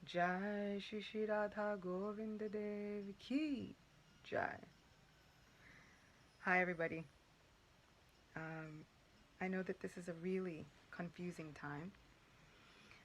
Jai Shri Shri Radha Govinda Dev Ki Jai. Hi everybody. I know that this is a really confusing time,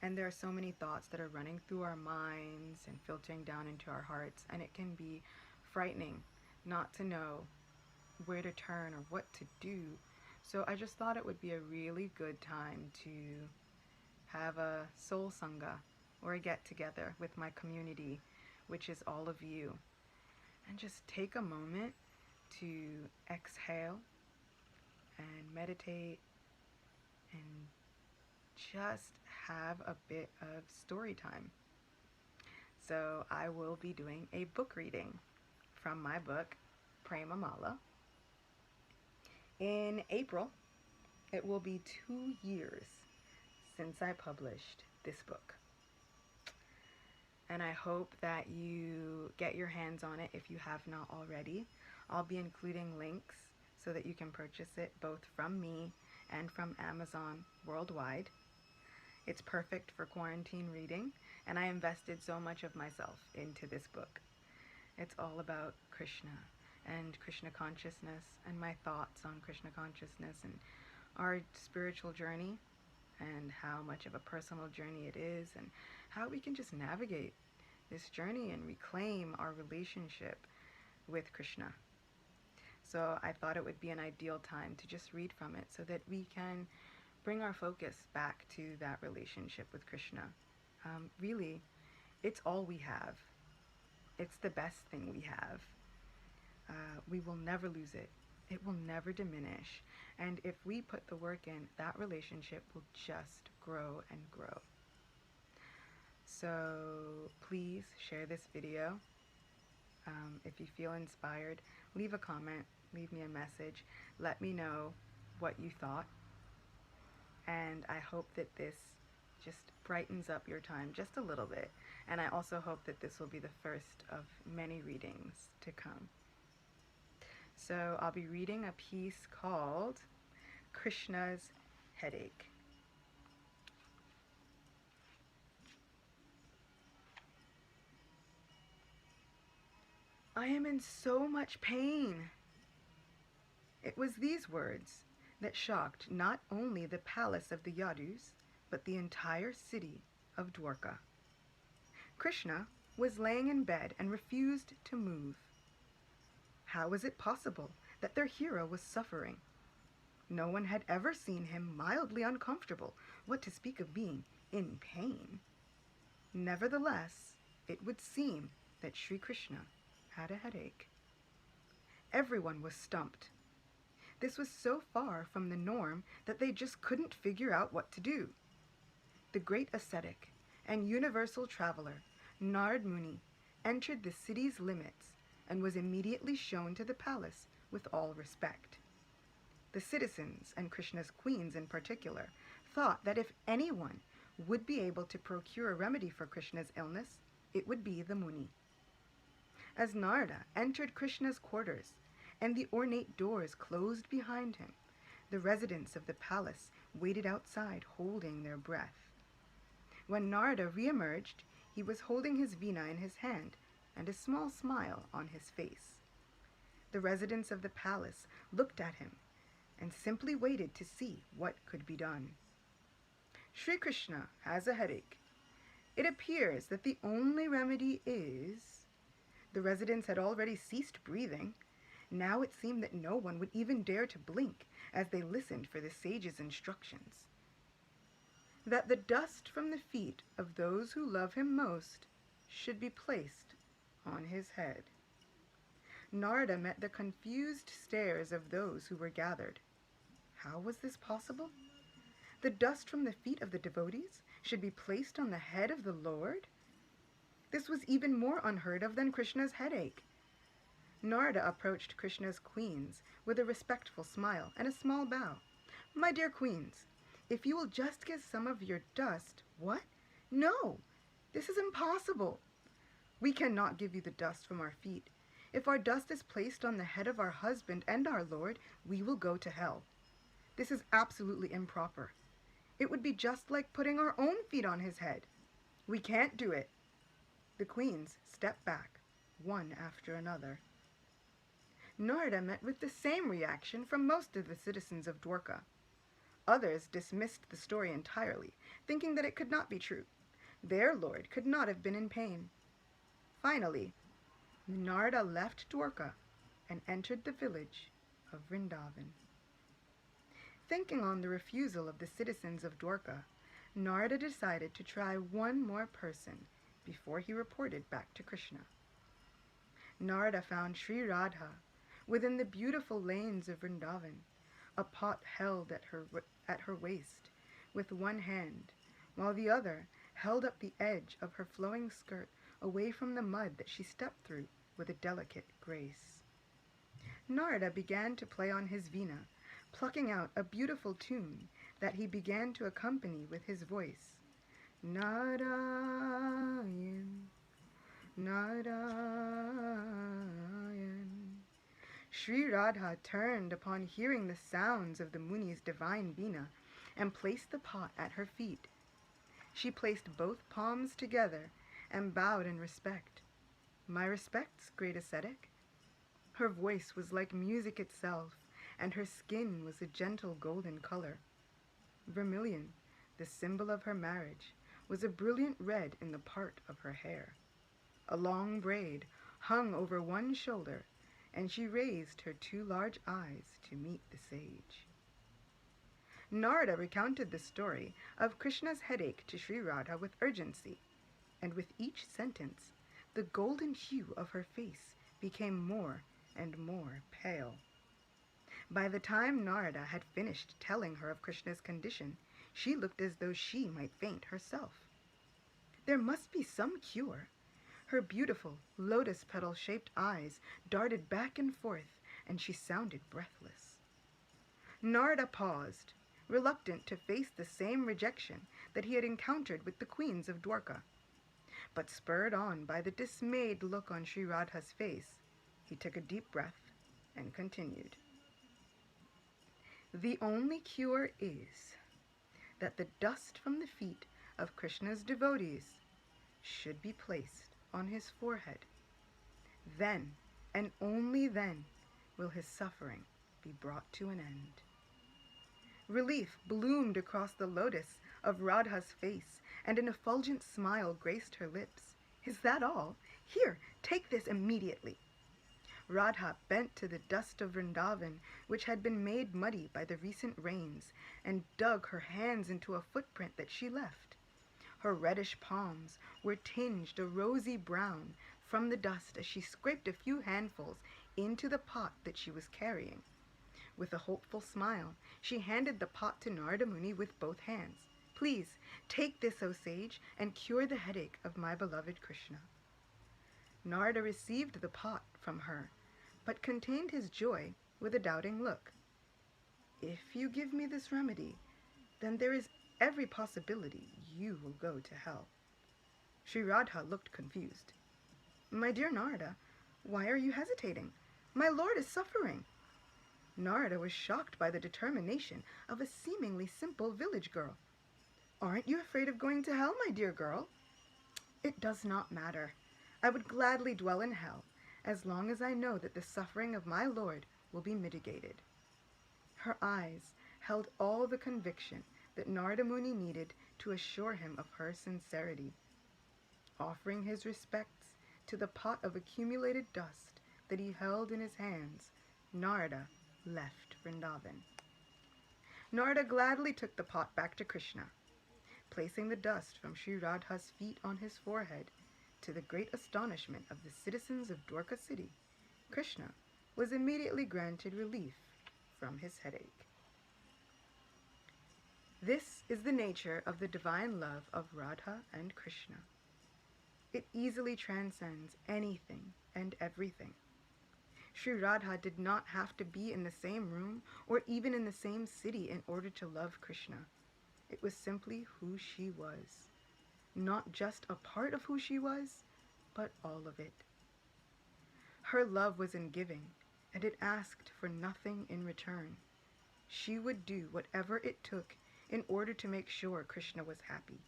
and there are so many thoughts that are running through our minds and filtering down into our hearts, and it can be frightening not to know where to turn or what to do. So I just thought it would be a really good time to have a soul sangha or a get together with my community, which is all of you, and just take a moment to exhale and meditate and just have a bit of story time. So I will be doing a book reading from my book, Prema Mala. In April, it will be 2 years since I published this book. And I hope that you get your hands on it if you have not already. I'll be including links so that you can purchase it both from me and from Amazon worldwide. It's perfect for quarantine reading, and I invested so much of myself into this book. It's all about Krishna and Krishna consciousness and my thoughts on Krishna consciousness and our spiritual journey and how much of a personal journey it is and how we can just navigate this journey and reclaim our relationship with Krishna. So I thought it would be an ideal time to just read from it so that we can bring our focus back to that relationship with Krishna. Really, it's all we have. It's the best thing we have. We will never lose it. It will never diminish. And if we put the work in, that relationship will just grow and grow. So please share this video. If you feel inspired, leave a comment, leave me a message. Let me know what you thought. And I hope that this just brightens up your time just a little bit. And I also hope that this will be the first of many readings to come. So I'll be reading a piece called Krishna's Headache. I am in so much pain. It was these words that shocked not only the palace of the Yadus, but the entire city of Dwarka. Krishna was laying in bed and refused to move. How was it possible that their hero was suffering? No one had ever seen him mildly uncomfortable, what to speak of being in pain. Nevertheless, it would seem that Sri Krishna had a headache. Everyone was stumped. This was so far from the norm that they just couldn't figure out what to do. The great ascetic and universal traveler, Narad Muni, entered the city's limits and was immediately shown to the palace with all respect. The citizens, and Krishna's queens in particular, thought that if anyone would be able to procure a remedy for Krishna's illness, it would be the Muni. As Narada entered Krishna's quarters and the ornate doors closed behind him, the residents of the palace waited outside holding their breath. When Narada re-emerged, he was holding his veena in his hand and a small smile on his face. The residents of the palace looked at him and simply waited to see what could be done. Sri Krishna has a headache. It appears that the only remedy is... The residents had already ceased breathing. Now it seemed that no one would even dare to blink as they listened for the sage's instructions. That the dust from the feet of those who love him most should be placed on his head. Narada met the confused stares of those who were gathered. How was this possible? The dust from the feet of the devotees should be placed on the head of the Lord? This was even more unheard of than Krishna's headache. Narada approached Krishna's queens with a respectful smile and a small bow. My dear queens, if you will just give some of your dust... What? No! This is impossible! We cannot give you the dust from our feet. If our dust is placed on the head of our husband and our Lord, we will go to hell. This is absolutely improper. It would be just like putting our own feet on his head. We can't do it. The queens stepped back, one after another. Narada met with the same reaction from most of the citizens of Dwarka. Others dismissed the story entirely, thinking that it could not be true. Their lord could not have been in pain. Finally, Narada left Dwarka and entered the village of Vrindavan. Thinking on the refusal of the citizens of Dwarka, Narada decided to try one more person before he reported back to Krishna. Narada found Sri Radha within the beautiful lanes of Vrindavan, a pot held at her waist with one hand, while the other held up the edge of her flowing skirt away from the mud that she stepped through with a delicate grace. Narada began to play on his veena, plucking out a beautiful tune that he began to accompany with his voice. Narayan, Narayan. Sri Radha turned upon hearing the sounds of the Muni's divine veena and placed the pot at her feet. She placed both palms together and bowed in respect. My respects, great ascetic. Her voice was like music itself, and her skin was a gentle golden color. Vermilion, the symbol of her marriage, was a brilliant red in the part of her hair. A long braid hung over one shoulder, and she raised her two large eyes to meet the sage. Narada recounted the story of Krishna's headache to Sri Radha with urgency, and with each sentence, the golden hue of her face became more and more pale. By the time Narada had finished telling her of Krishna's condition, she looked as though she might faint herself. There must be some cure. Her beautiful, lotus petal-shaped eyes darted back and forth, and she sounded breathless. Narada paused, reluctant to face the same rejection that he had encountered with the queens of Dwarka. But spurred on by the dismayed look on Sri Radha's face, he took a deep breath and continued. The only cure is that the dust from the feet of Krishna's devotees should be placed on his forehead. Then, and only then, will his suffering be brought to an end. Relief bloomed across the lotus of Radha's face, and an effulgent smile graced her lips. Is that all? Here, take this immediately. Radha bent to the dust of Vrindavan, which had been made muddy by the recent rains, and dug her hands into a footprint that she left. Her reddish palms were tinged a rosy brown from the dust as she scraped a few handfuls into the pot that she was carrying. With a hopeful smile, she handed the pot to Narada Muni with both hands. Please, take this, O sage, and cure the headache of my beloved Krishna. Narada received the pot from her, but contained his joy with a doubting look. If you give me this remedy, then there is every possibility you will go to hell. Sri Radha looked confused. My dear Narada, why are you hesitating? My lord is suffering. Narada was shocked by the determination of a seemingly simple village girl. Aren't you afraid of going to hell, my dear girl? It does not matter. I would gladly dwell in hell, as long as I know that the suffering of my lord will be mitigated. Her eyes held all the conviction that Narada Muni needed to assure him of her sincerity. Offering his respects to the pot of accumulated dust that he held in his hands, Narada left Vrindavan. Narada gladly took the pot back to Krishna. Placing the dust from Sri Radha's feet on his forehead, to the great astonishment of the citizens of Dwarka city, Krishna was immediately granted relief from his headache. This is the nature of the divine love of Radha and Krishna. It easily transcends anything and everything. Sri Radha did not have to be in the same room or even in the same city in order to love Krishna. It was simply who she was. Not just a part of who she was, but all of it. Her love was in giving, and it asked for nothing in return. She would do whatever it took in order to make sure Krishna was happy.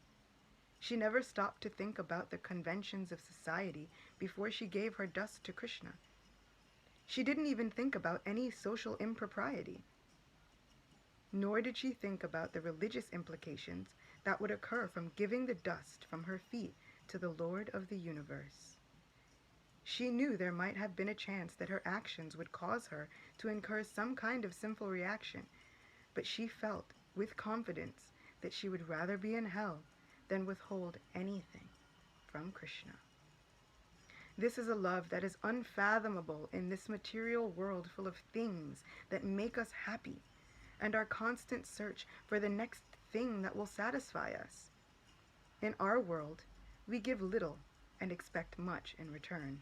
She never stopped to think about the conventions of society before she gave her dust to Krishna. She didn't even think about any social impropriety. Nor did she think about the religious implications that would occur from giving the dust from her feet to the Lord of the universe. She knew there might have been a chance that her actions would cause her to incur some kind of sinful reaction, but she felt with confidence that she would rather be in hell than withhold anything from Krishna. This is a love that is unfathomable in this material world full of things that make us happy, and our constant search for the next thing that will satisfy us. In our world, we give little and expect much in return.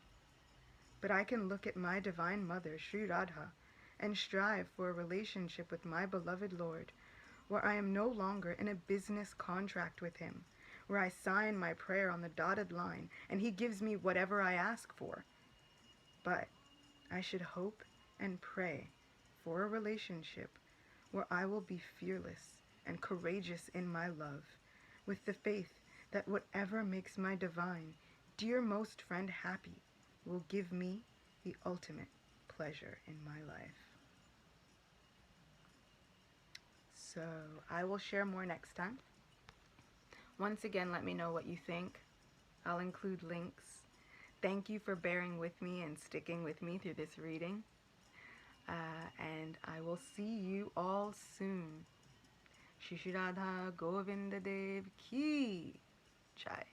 But I can look at my Divine Mother, Sri Radha, and strive for a relationship with my beloved Lord, where I am no longer in a business contract with him, where I sign my prayer on the dotted line and he gives me whatever I ask for. But I should hope and pray for a relationship where I will be fearless and courageous in my love, with the faith that whatever makes my divine, dearmost friend happy will give me the ultimate pleasure in my life. So I will share more next time. Once again, let me know what you think. I'll include links. Thank you for bearing with me and sticking with me through this reading. And I will see you all soon. Shri Radha Govinda Dev Ki Jai.